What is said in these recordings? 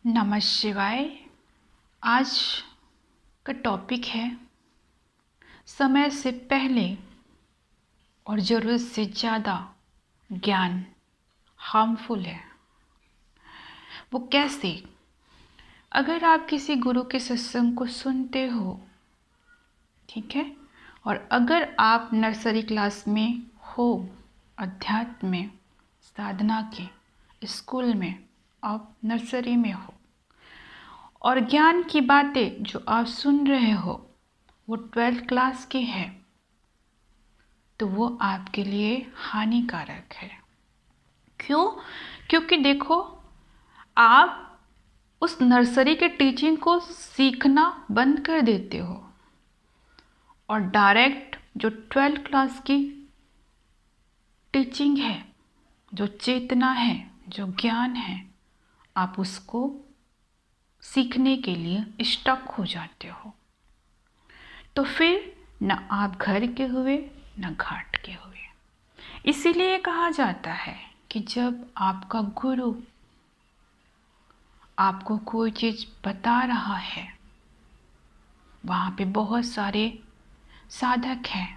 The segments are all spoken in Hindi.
नमः शिवाय। आज का टॉपिक है समय से पहले और ज़रूरत से ज़्यादा ज्ञान हार्मफुल है। वो कैसे? अगर आप किसी गुरु के सत्संग को सुनते हो, ठीक है, और अगर आप नर्सरी क्लास में हो, अध्यात्म में, साधना के स्कूल में, आप नर्सरी में हो और ज्ञान की बातें जो आप सुन रहे हो वो 12th क्लास की है, तो वो आपके लिए हानिकारक है। क्यों? क्योंकि देखो, आप उस नर्सरी के टीचिंग को सीखना बंद कर देते हो और डायरेक्ट जो 12th क्लास की टीचिंग है, जो चेतना है, जो ज्ञान है, आप उसको सीखने के लिए स्टक हो जाते हो। तो फिर न आप घर के हुए न घाट के हुए। इसीलिए कहा जाता है कि जब आपका गुरु आपको कोई चीज़ बता रहा है, वहाँ पे बहुत सारे साधक हैं,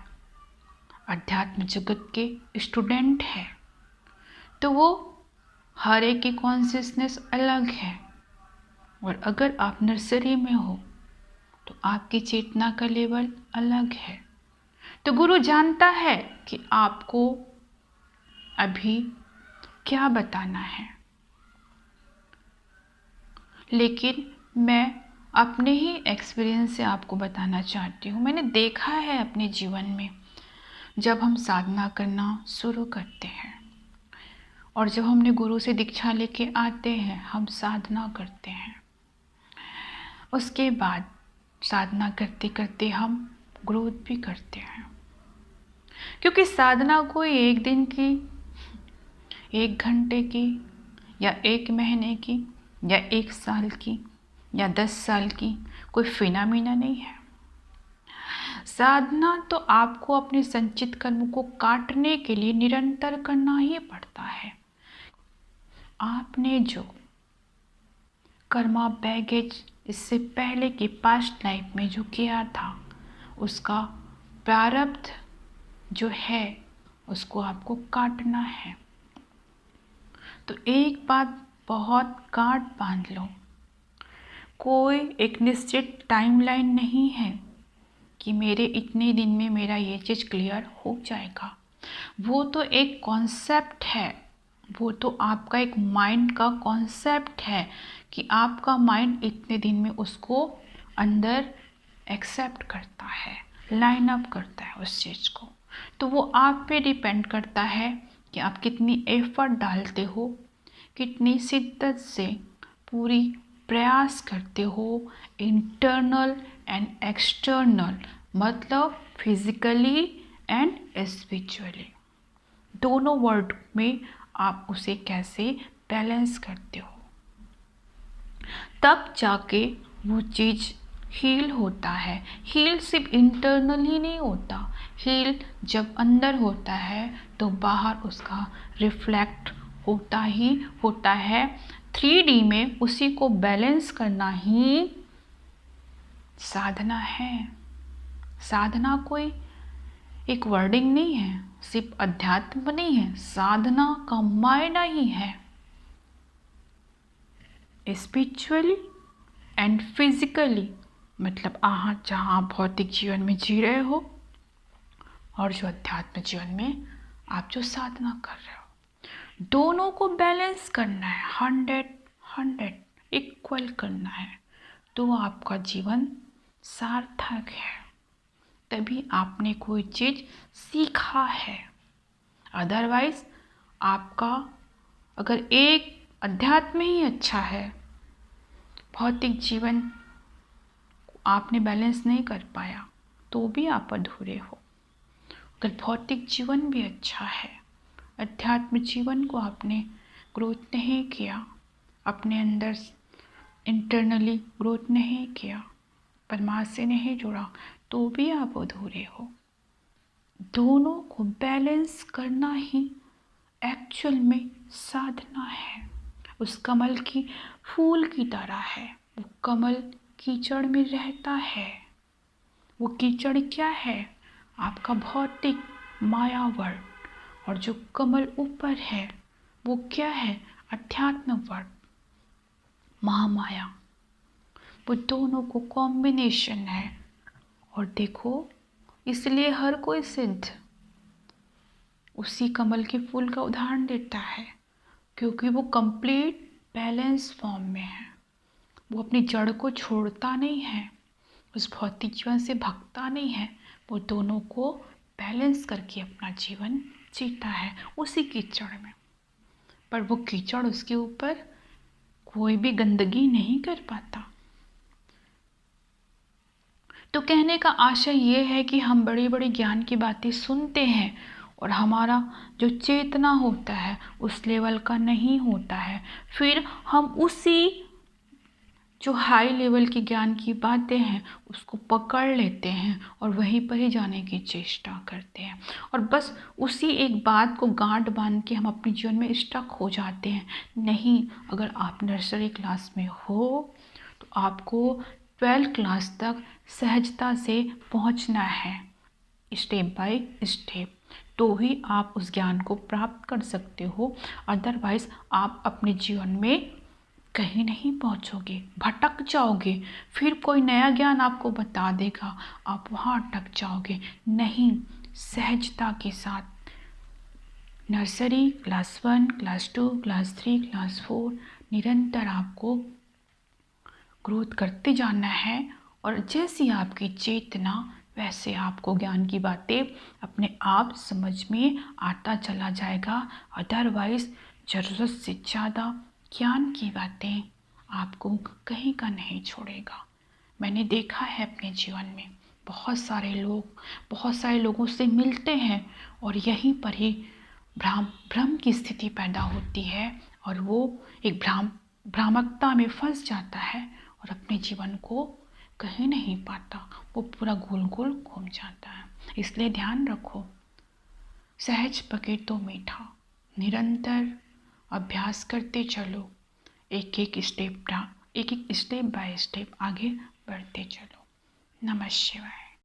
अध्यात्म जगत के स्टूडेंट हैं, तो वो हर एक की कॉन्शियसनेस अलग है। और अगर आप नर्सरी में हो तो आपकी चेतना का लेवल अलग है। तो गुरु जानता है कि आपको अभी क्या बताना है, लेकिन मैं अपने ही एक्सपीरियंस से आपको बताना चाहती हूँ। मैंने देखा है अपने जीवन में, जब हम साधना करना शुरू करते हैं और जब हमने गुरु से दीक्षा लेके आते हैं, हम साधना करते हैं, उसके बाद साधना करते करते हम ग्रोथ भी करते हैं। क्योंकि साधना कोई एक दिन की, 1 घंटे की, या 1 महीने की, या 1 साल की, या 10 साल की कोई फिनोमेना नहीं है। साधना तो आपको अपने संचित कर्म को काटने के लिए निरंतर करना ही पड़ता है। आपने जो कर्मा बैगेज इससे पहले की पास्ट लाइफ में जो किया था, उसका प्रारब्ध जो है उसको आपको काटना है। तो एक बात बहुत गांठ बांध लो, कोई एक निश्चित टाइमलाइन नहीं है कि मेरे इतने दिन में मेरा ये चीज़ क्लियर हो जाएगा। वो तो एक कॉन्सेप्ट है, वो तो आपका एक माइंड का कॉन्सेप्ट है कि आपका माइंड इतने दिन में उसको अंदर एक्सेप्ट करता है, लाइन अप करता है उस चीज़ को। तो वो आप पे डिपेंड करता है कि आप कितनी एफर्ट डालते हो, कितनी शिद्दत से पूरी प्रयास करते हो, इंटरनल एंड एक्सटर्नल, मतलब फिजिकली एंड स्पिरिचुअली, दोनों वर्ड में आप उसे कैसे बैलेंस करते हो। तब जाके वो चीज़ हील होता है। हील सिर्फ इंटरनल ही नहीं होता, हील जब अंदर होता है तो बाहर उसका रिफ्लेक्ट होता ही होता है। 3D में उसी को बैलेंस करना ही साधना है। साधना कोई एक वर्डिंग नहीं है, सिर्फ अध्यात्म नहीं है, साधना का मायना ही है स्पिरिचुअली एंड फिजिकली, मतलब आप जहाँ भौतिक जीवन में जी रहे हो और जो अध्यात्म जीवन में आप जो साधना कर रहे हो, दोनों को बैलेंस करना है, 100 इक्वल करना है, तो आपका जीवन सार्थक है। तभी आपने कोई चीज़ सीखा है। अदरवाइज आपका अगर एक अध्यात्म ही अच्छा है, भौतिक जीवन आपने बैलेंस नहीं कर पाया तो भी आप अधूरे हो। अगर भौतिक जीवन भी अच्छा है, अध्यात्म जीवन को आपने ग्रोथ नहीं किया, अपने अंदर इंटरनली ग्रोथ नहीं किया, परमात्मा से नहीं जुड़ा, तो भी आप अधूरे हो। दोनों को बैलेंस करना ही एक्चुअल में साधना है। उस कमल की फूल की तरह है। वो कमल कीचड़ में रहता है। वो कीचड़ क्या है? आपका भौतिक माया वर्ग। और जो कमल ऊपर है वो क्या है? अध्यात्म वर्ग, महामाया। वो दोनों को कॉम्बिनेशन है। और देखो, इसलिए हर कोई सिद्ध उसी कमल के फूल का उदाहरण देता है, क्योंकि वो कंप्लीट बैलेंस फॉर्म में है। वो अपनी जड़ को छोड़ता नहीं है, उस भौतिक जीवन से भागता नहीं है। वो दोनों को बैलेंस करके अपना जीवन जीता है उसी कीचड़ में। पर वो कीचड़ उसके ऊपर कोई भी गंदगी नहीं कर पाता। तो कहने का आशय ये है कि हम बड़ी बड़ी ज्ञान की बातें सुनते हैं और हमारा जो चेतना होता है उस लेवल का नहीं होता है। फिर हम उसी जो हाई लेवल की ज्ञान की बातें हैं उसको पकड़ लेते हैं और वहीं पर ही जाने की चेष्टा करते हैं, और बस उसी एक बात को गांठ बांध के हम अपने जीवन में स्टक हो जाते हैं। नहीं, अगर आप नर्सरी क्लास में हो तो आपको 12th क्लास तक सहजता से पहुंचना है, स्टेप बाय स्टेप, तो ही आप उस ज्ञान को प्राप्त कर सकते हो। अदरवाइज आप अपने जीवन में कहीं नहीं पहुंचोगे, भटक जाओगे। फिर कोई नया ज्ञान आपको बता देगा, आप वहाँ अटक जाओगे। नहीं, सहजता के साथ nursery, class 1, class 2, class 3, class 4 निरंतर आपको ग्रोथ करते जाना है। और जैसी आपकी चेतना वैसे आपको ज्ञान की बातें अपने आप समझ में आता चला जाएगा। अदरवाइज ज़रूरत से ज़्यादा ज्ञान की बातें आपको कहीं का नहीं छोड़ेगा। मैंने देखा है अपने जीवन में बहुत सारे लोगों से मिलते हैं और यहीं पर ही भ्रम की स्थिति पैदा होती है और वो एक भ्रामकता में फंस जाता है और अपने जीवन को कहीं नहीं पाता। वो पूरा गोल गोल घूम जाता है। इसलिए ध्यान रखो, सहज पके तो मीठा, निरंतर अभ्यास करते चलो, एक एक स्टेप बाय स्टेप आगे बढ़ते चलो। नमः शिवाय।